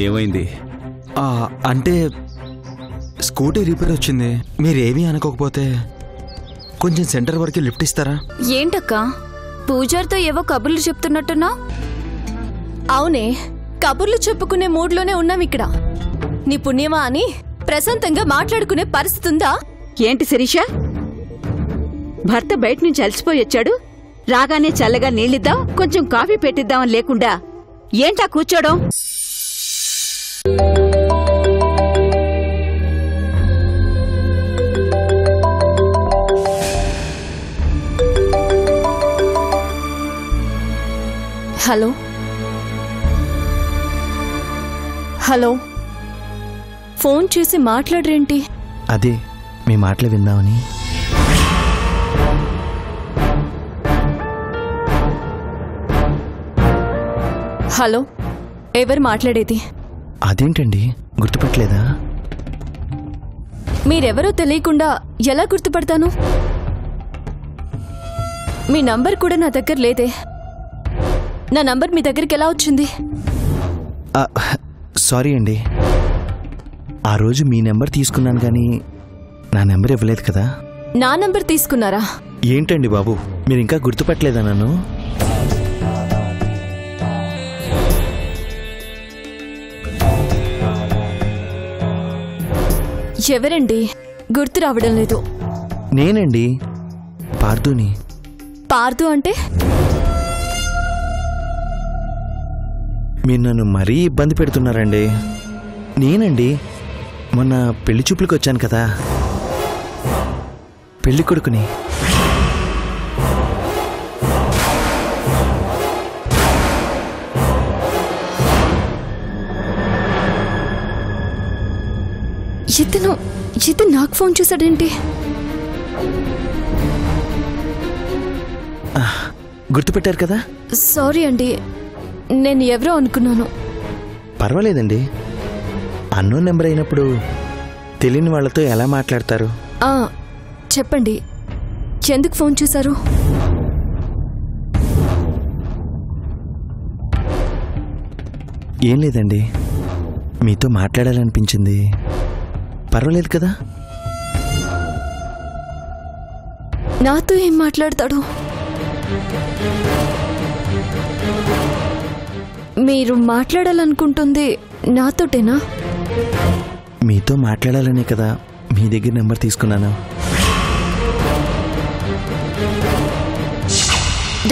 ఏమైంది? అంటే scooty repair వచ్చింది. మీరేమీ అనుకోకపోతే కొంచెం సెంటర్ వరకు లిఫ్ట్ ఇస్తారా? ఏంటక్క పూజారితో ఏవో కబుర్లు చెప్తున్నట్టున్నా? అవునే, కబుర్లు చెప్పుకునే మూడ్లోనే ఉన్నాం ఇక్కడ. నీ పుణ్యమా అని ప్రశాంతంగా మాట్లాడుకునే పరిస్థితి ఉందా? ఏంటి శిరీష, భర్త బయట నుంచి అలసిపోయి వచ్చాడు, రాగానే చల్లగా నీళ్ళిద్దాం, కొంచెం కాఫీ పెట్టిద్దామని లేకుండా ఏంటా కూర్చోడం? హలో హలో, ఫోన్ చేసి మాట్లాడరేంటి? అదే మీ మాటలు విందామని. హలో, ఎవరు మాట్లాడేది? అదేంటండి గుర్తుపట్టలేదా? మీరెవరో తెలియకుండా ఎలా గుర్తుపడతాను? మీ నంబర్ కూడా నా దగ్గర లేదే. నా నంబర్ మీ దగ్గరికి ఎలా వచ్చింది? సారీ అండి, ఆ రోజు మీ నెంబర్ తీసుకున్నాను కానీ నా నెంబర్ ఇవ్వలేదు కదా. నా నంబర్ తీసుకున్నారా? ఏంటండి బాబు, మీరు ఇంకా గుర్తుపట్టలేదా నన్ను? ఎవరండి? గుర్తు రావడం లేదు. నేనండి, పార్థుని. పార్థు అంటే? మీరు నన్ను మరీ ఇబ్బంది పెడుతున్నారండి. నేనండి, మొన్న పెళ్లి చూపులకు వచ్చాను కదా, పెళ్లి కొడుకుని. ఇతను నాకు ఫోన్ చేశాడేంటి? గుర్తుపెట్టారు కదా? సారీ అండి, నేను ఎవరో అనుకున్నాను. పర్వాలేదండి, అన్నోన్ నెంబర్ అయినప్పుడు తెలియని వాళ్ళతో ఎలా మాట్లాడతారు? చెప్పండి, ఎందుకు ఫోన్ చేశారు? ఏం లేదండి, మీతో మాట్లాడాలనిపించింది. పర్వాలేదు కదా? నాతో ఏం మాట్లాడతాడు? మీరు మాట్లాడాలనుకుంటుంది నాతోటేనా? మీతో మాట్లాడాలనే కదా మీ దగ్గర నెంబర్ తీసుకున్నాను.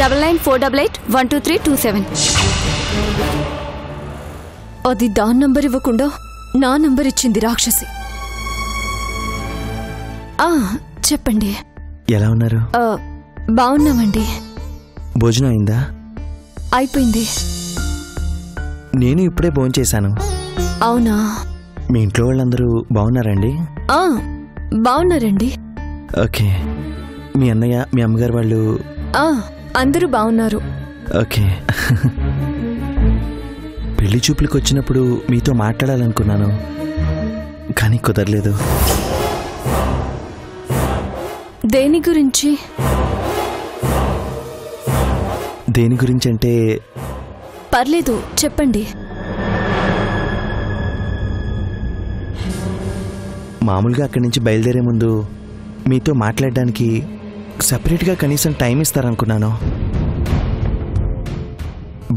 9948812327. అది దాని నంబర్ ఇవ్వకుండా నా నంబర్ ఇచ్చింది రాక్షసి. చెప్పండి. ఎలా ఉన్నారు? బాగున్నామండి. భోజనం అయిందా? అయిపోయింది. నేను ఇప్పుడే భోంచేశాను. అవునా? మీ ఇంట్లో వాళ్ళందరూ బాగున్నారండి? బాగున్నారండి. ఓకే, మీ అన్నయ్య మీ అమ్మగారు వాళ్ళు? అందరూ బాగున్నారు. ఓకే. పెళ్లి చూపులకు వచ్చినప్పుడు మీతో మాట్లాడాలనుకున్నాను కానీ కుదరలేదు. దేని గురించి? దేని గురించి అంటే? పర్లేదు చెప్పండి. మామూలుగా అక్కడి నుంచి బయలుదేరే ముందు మీతో మాట్లాడడానికి సపరేట్గా కనీసం టైం ఇస్తారనుకున్నాను.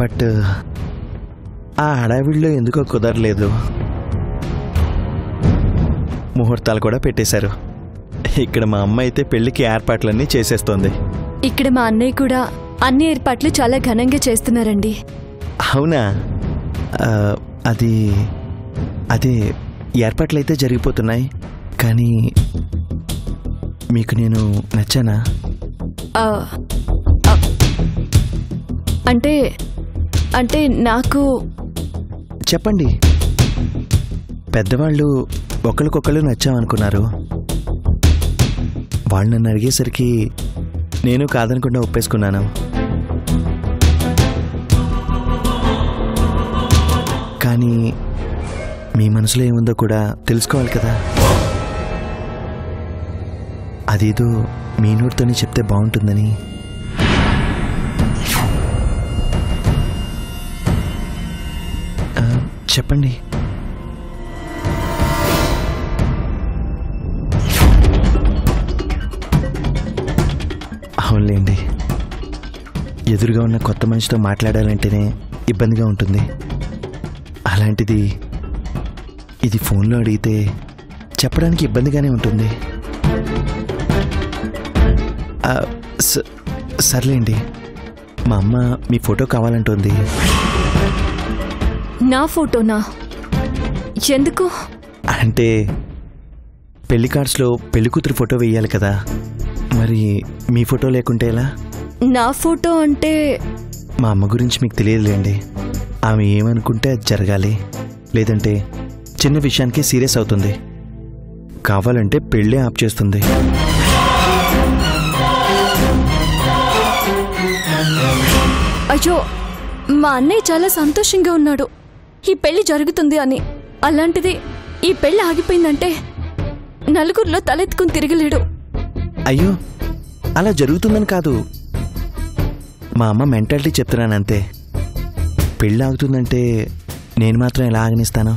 బట్ ఆ హడావిడిలో ఎందుకో కుదరలేదు. ముహూర్తాలు కూడా పెట్టేశారు. ఇక్కడ మా అమ్మ అయితే పెళ్లికి ఏర్పాట్లన్నీ చేసేస్తోంది. ఇక్కడ మా అన్నయ్య కూడా అన్ని ఏర్పాట్లు చాలా ఘనంగా చేస్తున్నారండి. అవునా? అదే ఏర్పాట్లు అయితే జరిగిపోతున్నాయి కానీ మీకు నేను నచ్చానా? అంటే నాకు చెప్పండి. పెద్దవాళ్ళు ఒకరికొకరు నచ్చామనుకున్నారు. వాళ్ళు నన్ను అడిగేసరికి నేను కాదనకుండా ఒప్పేసుకున్నాను. కానీ మీ మనసులో ఏముందో కూడా తెలుసుకోవాలి కదా. అదేదో మీ నోటితోనే చెప్తే బాగుంటుందని. చెప్పండి. అవునులేండి, ఎదురుగా ఉన్న కొత్త మనిషితో మాట్లాడాలంటేనే ఇబ్బందిగా ఉంటుంది. అలాంటిది ఇది ఫోన్లో అడిగితే చెప్పడానికి ఇబ్బందిగానే ఉంటుంది. సర్లేండి, మా అమ్మ మీ ఫోటో కావాలంటుంది. నా ఫోటోనా? ఎందుకు? అంటే పెళ్లి కార్డ్స్లో పెళ్లి కూతురు ఫోటో వేయాలి కదా, మరి మీ ఫోటో లేకుంటే ఎలా? నా ఫోటో అంటే మా అమ్మ గురించి మీకు తెలియదులేండి. ఆమె ఏమనుకుంటే అది జరగాలి, లేదంటే చిన్న విషయానికి సీరియస్ అవుతుంది. కావాలంటే పెళ్ళే ఆప్ చేస్తుంది. అయ్యో, మా అన్నయ్య చాలా సంతోషంగా ఉన్నాడు ఈ పెళ్లి జరుగుతుంది అని. అలాంటిది ఈ పెళ్లి ఆగిపోయిందంటే నలుగురిలో తలెత్తుకుని తిరగలేడు. అయ్యో, అలా జరుగుతుందని కాదు, మా అమ్మ మెంటాలిటీ చెప్తున్నానంతే. పెళ్ళి ఆగుతుందంటే నేను మాత్రం ఎలా ఆగనిస్తాను?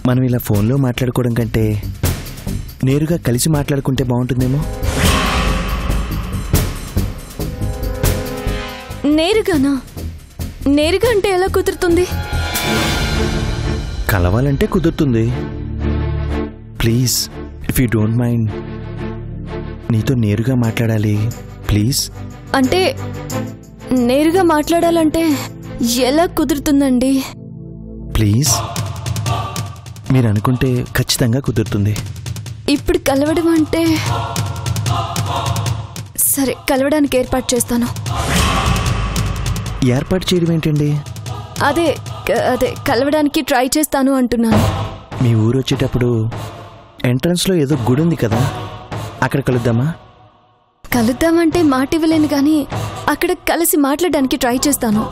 మనం ఇలా ఫోన్లో మాట్లాడుకోవడం కంటే నేరుగా కలిసి మాట్లాడుకుంటే బాగుంటుందేమో. నేరుగానా? నేరుగా అంటే ఎలా కుదురుతుంది? కలవాలంటే కుదురుతుంది. Please, if you don't mind, నీతో నేరుగా మాట్లాడాలి ప్లీజ్. అంటే నేరుగా మాట్లాడాలంటే ఎలా కుదురుతుందండి? ప్లీజ్, మీరు అనుకుంటే ఖచ్చితంగా కుదురుతుంది. ఇప్పుడు కలవడం అంటే సరే, కలవడానికి ఏర్పాటు చేస్తాను. ఏర్పాటు చేయడం ఏంటండి? అదే అదే కలవడానికి ట్రై చేస్తాను అంటున్నాను. మీ ఊరు వచ్చేటప్పుడు ఎంట్రన్స్లో ఏదో గుడి ఉంది కదా, అక్కడ కలుద్దామా? కలుద్దామంటే మాట ఇవ్వలేను కానీ అక్కడ కలిసి మాట్లాడడానికి ట్రై చేస్తాను.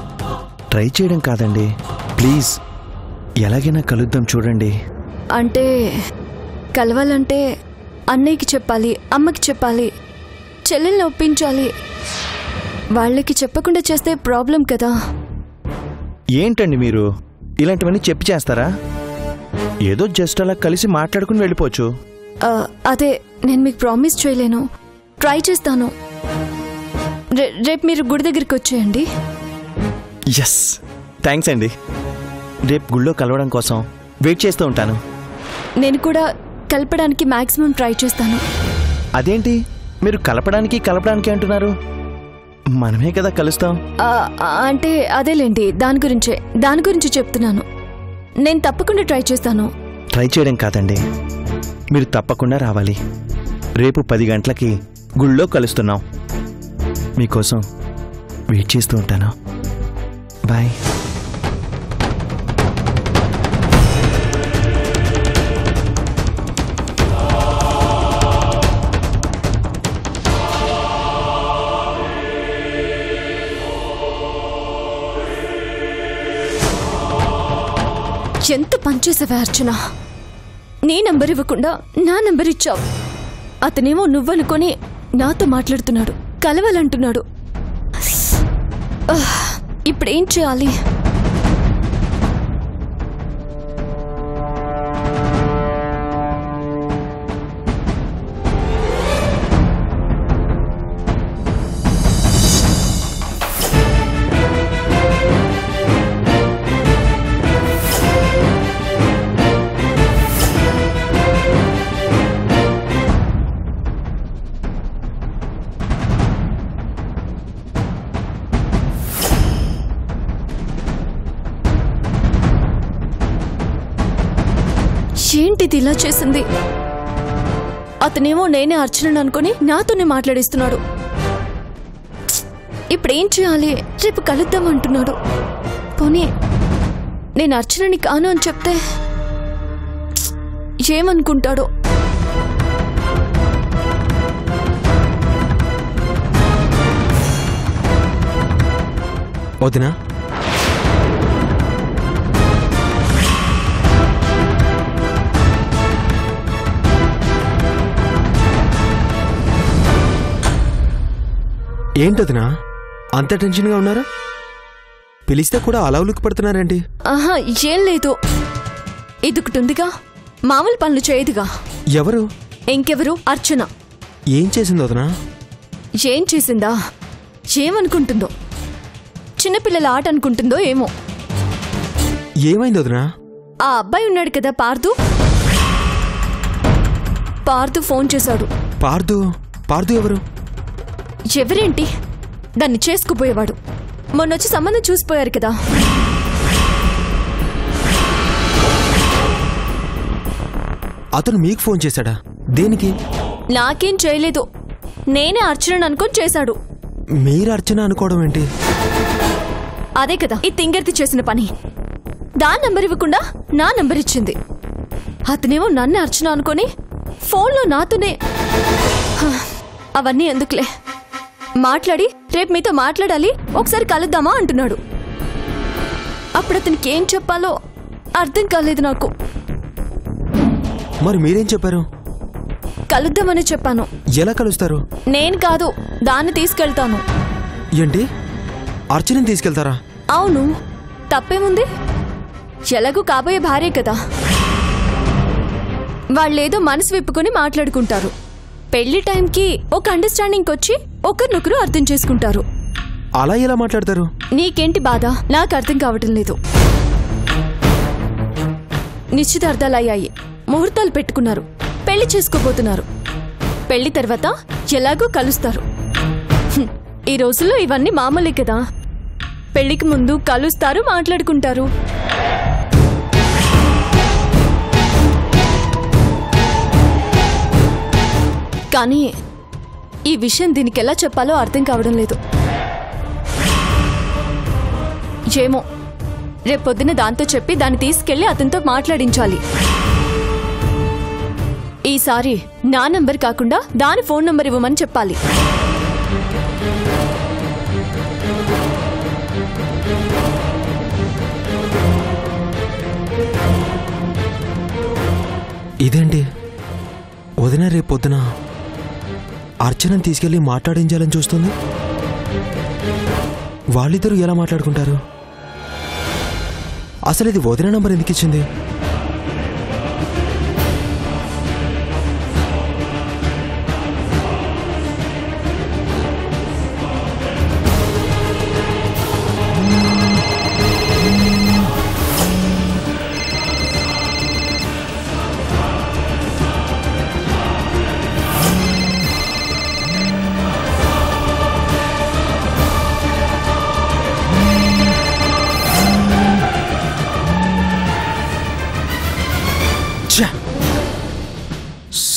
ట్రై చేయడం కాదండి, ప్లీజ్ ఎలాగైనా కలుద్దాం చూడండి. అంటే కలవాలంటే అన్నయ్యకి చెప్పాలి, అమ్మకి చెప్పాలి, చెల్లెల్ని ఒప్పించాలి. వాళ్ళకి చెప్పకుండా చేస్తే ప్రాబ్లం కదా. ఏంటండి మీరు ఇలాంటివన్నీ చెప్పి చేస్తారా? ఏదో జస్ట్ అలా కలిసి మాట్లాడుకుని వెళ్ళిపోవచ్చు. అదే నేను మీకు ప్రామిస్ చేయలేను, ట్రై చేస్తాను. రేపు మీరు గుడి దగ్గరికి వచ్చేయండి. ఎస్, థ్యాంక్స్ అండి. రేపు గుళ్ళో కలవడం కోసం వెయిట్ చేస్తూ ఉంటాను. నేను కూడా కలపడానికి మ్యాక్సిమం ట్రై చేస్తాను. అదేంటి మీరు కలపడానికి అంటున్నారు? మనమే కదా కలుస్తాం. అంటే అదేలేండి, దాని గురించి చెప్తున్నాను. నేను తప్పకుండా ట్రై చేస్తాను. ట్రై చేయడం కాదండి, మీరు తప్పకుండా రావాలి. రేపు 10 గంటలకి గుళ్ళో కలుస్తున్నాం. మీకోసం వెయిట్ చేస్తూ ఉంటాను. బాయ్. ఎంత పనిచేసావే అర్చన! నీ నంబర్ ఇవ్వకుండా నా నంబర్ ఇచ్చావు. అతనేమో నువ్వనుకొని నాతో మాట్లాడుతున్నాడు, కలవాలంటున్నాడు. ఇప్పుడేం చేయాలి? ఏంటిది ఇలా చేసింది? అతనేమో నేనే అర్చనని అనుకుని నాతోనే మాట్లాడిస్తున్నాడు. ఇప్పుడేం చేయాలి? రేపు కలుద్దాం అంటున్నాడు. పోనీ నేను అర్చనని కాను అని చెప్తే ఏమనుకుంటాడో? వదినా, ఏంటదినా? అంత టెన్షన్గా ఉన్నారా? పిలిస్తే కూడా అలా ఉలిక్కి పడుతున్నారేంటి? ఆహా, ఏం లేదు. ఇదొకటుందిగా, మామూలు పనులు చేయదుగా. ఎవరు? ఇంకెవరు? అర్చన. ఏం చేసింది వదినా? ఏం చేసిందా? ఏమనుకుంటుందో, చిన్నపిల్లల ఆట అనుకుంటుందో ఏమో. ఏమైంది వదినా? ఆ అబ్బాయి ఉన్నాడు కదా, పార్దు. పార్దు ఫోన్ చేశాడు. పార్దు? పార్దు ఎవరు? ఎవరేంటి, దాన్ని చేసుకుపోయేవాడు. మొన్నొచ్చి సంబంధం చూసిపోయారు కదా. అతను మీకు ఫోన్ చేశాడా? దేనికి? నాకేం చేయలేదు, నేనే అర్చన అనుకొని చేశాడు. మీరు అర్చన అనుకోవడం ఏంటి? అదే కదా ఈ తింగర్తి చేసిన పని. దాని నంబర్ ఇవ్వకుండా నా నంబర్ ఇచ్చింది. అతనేమో నన్ను అర్చన అనుకొని ఫోన్లో నాతోనే. అవన్నీ ఎందుకులే, మాట్లాడి రేపు మీతో మాట్లాడాలి, ఒకసారి కలుద్దామా అంటున్నాడు. అప్పుడు అతనికి ఏం చెప్పాలో అర్థం కాలేదు నాకు. మరి మీరేం చెప్పారు? కలుద్దామని చెప్పాను. ఎలా కలుస్తారు? నేను కాదు, దాన్ని తీసుకెళ్తాను. ఏంటి, అర్చనని తీసుకెళ్తారా? అవును, తప్పేముంది? ఎలాగూ కాబోయే భార్య కదా. వాళ్ళేదో మనసు విప్పుకొని మాట్లాడుకుంటారు. పెళ్లి టైంకి ఒక అండర్స్టాండింగ్ వచ్చి ఒకరినొకరు అర్థం చేసుకుంటారు. అలా ఎలా మాట్లాడతారు? నీకేంటి బాధ? నాకు అర్థం కావటం లేదు. నిశ్చితార్థాలయ్యాయి, ముహూర్తాలు పెట్టుకున్నారు, పెళ్లి చేసుకోబోతున్నారు. పెళ్లి తర్వాత ఎలాగో కలుస్తారు. ఈ రోజుల్లో ఇవన్నీ మామూలే కదా. పెళ్లికి ముందు కలుస్తారు, మాట్లాడుకుంటారు. కానీ ఈ విషయం దీనికి ఎలా చెప్పాలో అర్థం కావడం లేదు. ఏమో, రేపొద్దున దాంతో చెప్పి దాన్ని తీసుకెళ్లి అతనితో మాట్లాడించాలి. ఈసారి నా నంబర్ కాకుండా దాని ఫోన్ నంబర్ ఇవ్వమని చెప్పాలి. ఇదేంటి, వదిన రేపొద్దున అర్చనని తీసుకెళ్లి మాట్లాడించాలని చూస్తుంది. వాళ్ళిద్దరూ ఎలా మాట్లాడుకుంటారు? అసలు ఇది వదిన నంబర్ ఎందుకు ఇచ్చింది?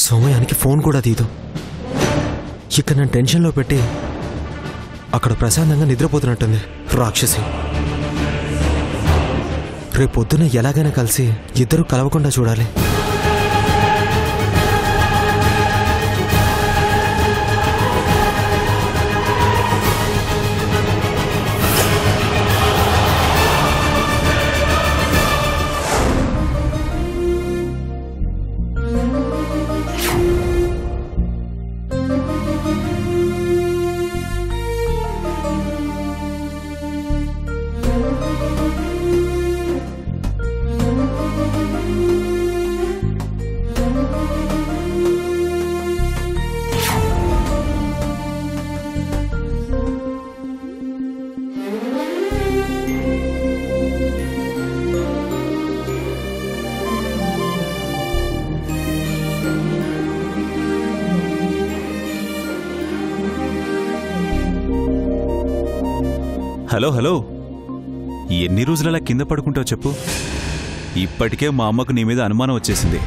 సమయానికి ఫోన్ కూడా తీదు. ఇక నన్ను టెన్షన్లో పెట్టి అక్కడ ప్రశాంతంగా నిద్రపోతున్నట్టుంది రాక్షసి. రేపొద్దున ఎలాగైనా కలిసి ఇద్దరు కలవకుండా చూడాలి. హలో హలో, ఎన్ని రోజులలా కింద పడుకుంటావు చెప్పు? ఇప్పటికే మా అమ్మకు నీ మీద అనుమానం వచ్చేసింది.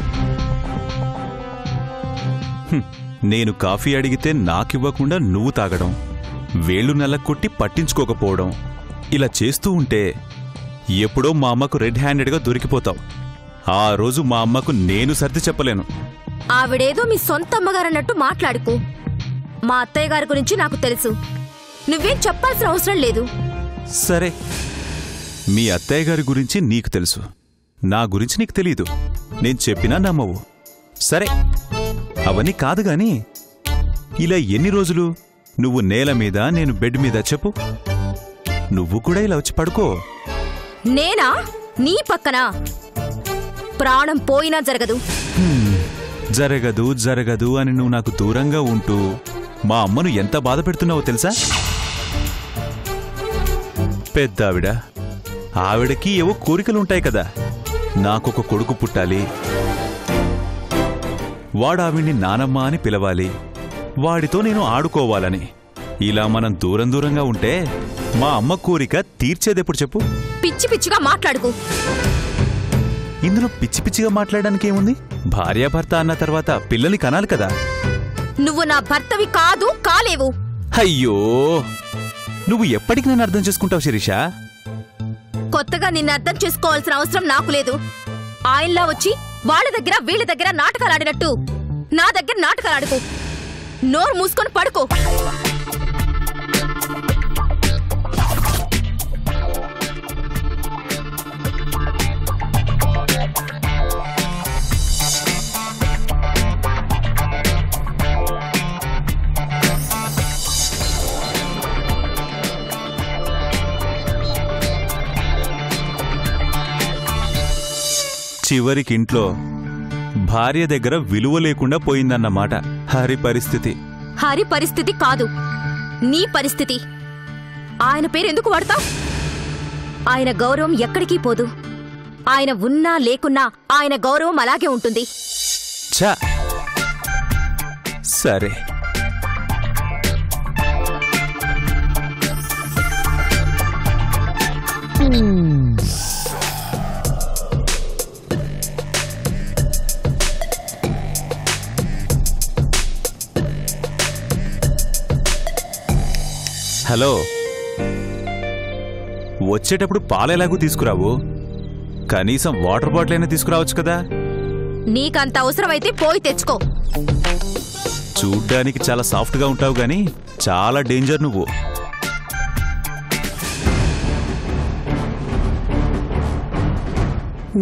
నేను కాఫీ అడిగితే నాకివ్వకుండా నువ్వు తాగడం, వేళ్లు నల్లకొట్టి పట్టించుకోకపోవడం, ఇలా చేస్తూ ఉంటే ఎప్పుడో మా అమ్మకు రెడ్ హ్యాండెడ్గా దొరికిపోతావు. ఆ రోజు మా అమ్మకు నేను సర్ది చెప్పలేను. ఆవిడేదో మీ సొంత అమ్మగారన్నట్టు మాట్లాడుకో. మా అత్తయ్య గారి గురించి నాకు తెలుసు, నువ్వేం చెప్పాల్సిన అవసరం లేదు. సరే, మీ అత్తయ్య గారి గురించి నీకు తెలుసు, నా గురించి నీకు తెలీదు. నేను చెప్పినా నమ్మవు. సరే, అవన్నీ కాదు గాని ఇలా ఎన్ని రోజులు నువ్వు నేల మీద, నేను బెడ్ మీద. చెప్పు. నువ్వు కూడా ఇలా వచ్చి పడుకో. నేనా? నీ పక్కన? ప్రాణం పోయినా జరగదు. జరగదు జరగదు అని నువ్వు నాకు దూరంగా ఉంటూ మా అమ్మను ఎంత బాధ పెడుతున్నావో తెలుసా? పెద్ద ఆవిడకి ఏవో కోరికలుంటాయి కదా. నాకొక కొడుకు పుట్టాలి, వాడు ఆవిడ్ని నానమ్మ అని పిలవాలి, వాడితో నేను ఆడుకోవాలని. ఇలా మనం దూరం దూరంగా ఉంటే మా అమ్మ కోరిక తీర్చేదెప్పుడు చెప్పు? పిచ్చి పిచ్చిగా మాట్లాడుకు. ఇందులో పిచ్చి పిచ్చిగా మాట్లాడడానికి ఏముంది? భార్యాభర్త అన్న తర్వాత పిల్లల్ని కనాలి కదా. నువ్వు నా భర్తవి కాదు, కాలేవు. అయ్యో, నువ్వు ఎప్పటికి నన్ను అర్థం చేసుకుంటావు శిరీష? కొత్తగా నిన్ను అర్థం చేసుకోవాల్సిన అవసరం నాకు లేదు. ఆయనలా వచ్చి వాళ్ళ దగ్గర వీళ్ళ దగ్గర నాటకాలు ఆడినట్టు నా దగ్గర నాటకాలు ఆడుకో. నోరు మూసుకొని పడుకో. చివరికి ఇంట్లో భార్య దగ్గర విలువ లేకుండా పోయిందన్నమాట హరి పరిస్థితి. హరి పరిస్థితి కాదు, నీ పరిస్థితి. ఆయన పేరు ఎందుకు వాడతావు? ఆయన గౌరవం ఎక్కడికి పోదు. ఆయన ఉన్నా లేకున్నా ఆయన గౌరవం అలాగే ఉంటుంది. ఛా, సరే. హలో, వచ్చేటప్పుడు పాలెలాగూ తీసుకురావు, కనీసం వాటర్ బాటిల్ అయినా తీసుకురావచ్చు కదా. నీకంత అవసరమైతే పోయి తెచ్చుకో. చూడ్డానికి చాలా సాఫ్ట్గా ఉంటావు గాని చాలా డేంజర్ నువ్వు.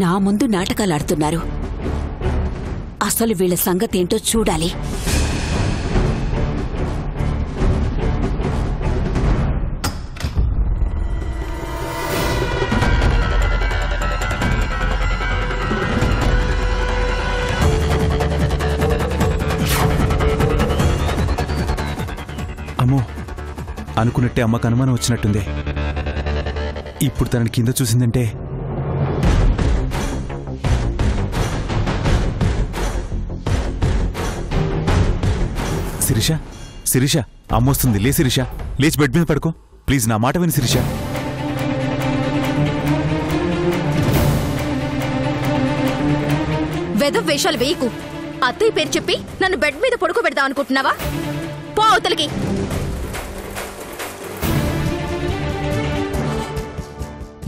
నా ముందు నాటకాలాడుతున్నారు. అసలు వీళ్ళ సంగతేంటో చూడాలి. అమ్మో, అనుకున్నట్టే అమ్మకు అనుమానం వచ్చినట్టుంది. ఇప్పుడు తనని కింద చూసిందంటే శిరీష, శిరీష, అమ్మొస్తుంది. లే శిరీష, లేచి బెడ్ మీద పడుకో ప్లీజ్. నా మాట విని శిరీష. వెదవ్ వేషాలు వేయకు. అత్తయ్య పేరు చెప్పి నన్ను బెడ్ మీద పడుకోబెడదాం అనుకుంటున్నావా? పో అవతలికి.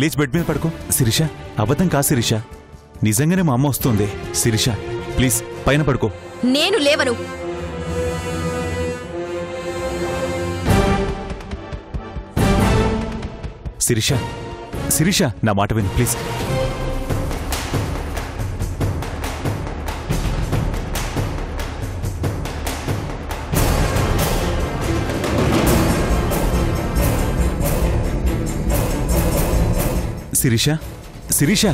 లేచి బెడ్ మీద పడుకో. శిరీష, అబద్ధం కా శిరీష, నిజంగానే మా అమ్మ వస్తుంది. శిరీష ప్లీజ్ పైన పడుకో. నేను లేవను. శిరీష, శిరీష, నా మాట విను ప్లీజ్. శిరీష, శిరీష,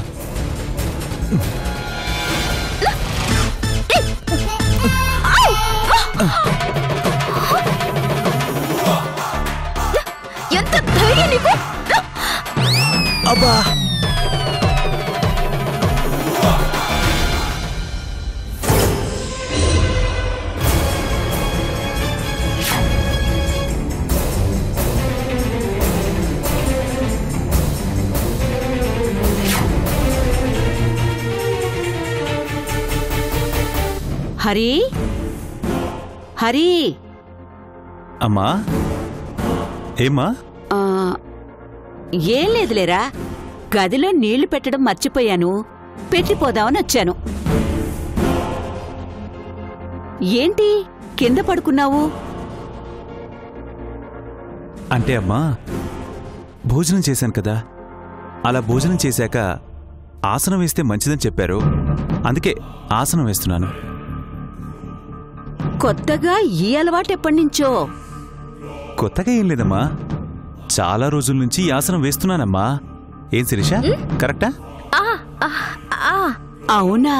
ఎంత ధైర్యం నీకు? అబ్బా, హరి, హరి. అమ్మా, ఏమ్మా? ఏం లేదులేరా, గదిలో నీళ్లు పెట్టడం మర్చిపోయాను, పెట్టిపోదామని వచ్చాను. ఏంటి కింద పడుకున్నావు? అంటే అమ్మా, భోజనం చేశాను కదా, అలా భోజనం చేశాక ఆసనం వేస్తే మంచిదని చెప్పారు, అందుకే ఆసనం వేస్తున్నాను. కొత్తగా ఈ అలవాటు ఎప్పటినుంచో? కొత్తగా ఏం లేదమ్మా, చాలా రోజుల నుంచి ఈ ఆసనం వేస్తున్నానమ్మా. ఏం శిరీష, కరెక్టా? అవునా?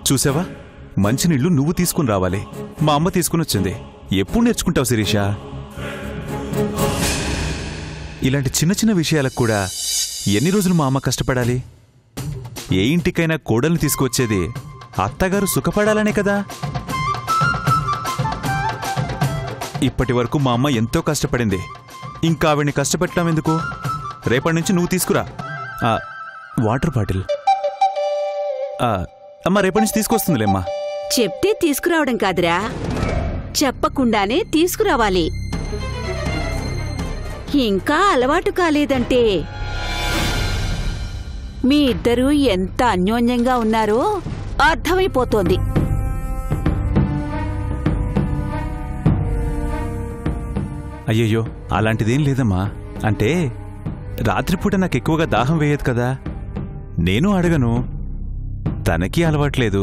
చూసావా, మంచినీళ్లు నువ్వు తీసుకుని రావాలి, మా అమ్మ తీసుకుని వచ్చింది. ఎప్పుడు నేర్చుకుంటావు శిరీష? ఇలాంటి చిన్న చిన్న విషయాలకు కూడా ఎన్ని రోజులు మా అమ్మ కష్టపడాలి? ఏ ఇంటికైనా కోడల్ని తీసుకొచ్చేది అత్తగారు సుఖపడాలనే కదా. ఇప్పటి వరకు మా అమ్మ ఎంతో కష్టపడింది, ఇంకా ఆవిడ్ని కష్టపెట్టడం ఎందుకు? రేపటి నుంచి నువ్వు తీసుకురా వాటర్ బాటిల్. అమ్మ రేపటి నుంచి తీసుకొస్తుందిలేమ్మా. చెప్తే తీసుకురావడం కాదురా, చెప్పకుండానే తీసుకురావాలి. ఇంకా అలవాటు కాలేదంటే మీ ఇద్దరూ ఎంత అన్యోన్యంగా ఉన్నారో అర్థమైపోతోంది. అయ్యయ్యో, అలాంటిదేం లేదమ్మా. అంటే రాత్రిపూట నాకు ఎక్కువగా దాహం వేయదు కదా, నేను అడగను, తనకీ అలవాట్లేదు,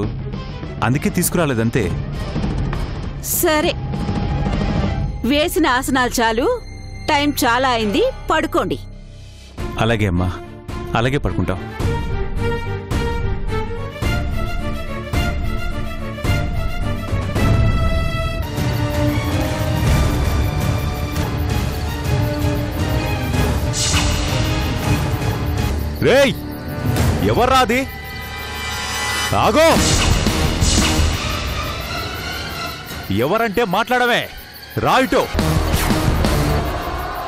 అందుకే తీసుకురాలేదంతే. సరే, వేసిన ఆసనాలు చాలు, టైం చాలా అయింది, పడుకోండి. అలాగే అమ్మా, అలాగే పడుకుంటాం. రేయ్, ఎవర్రా అది? ఆగో! ఎవరంటే మాట్లాడవే, రాయిటో.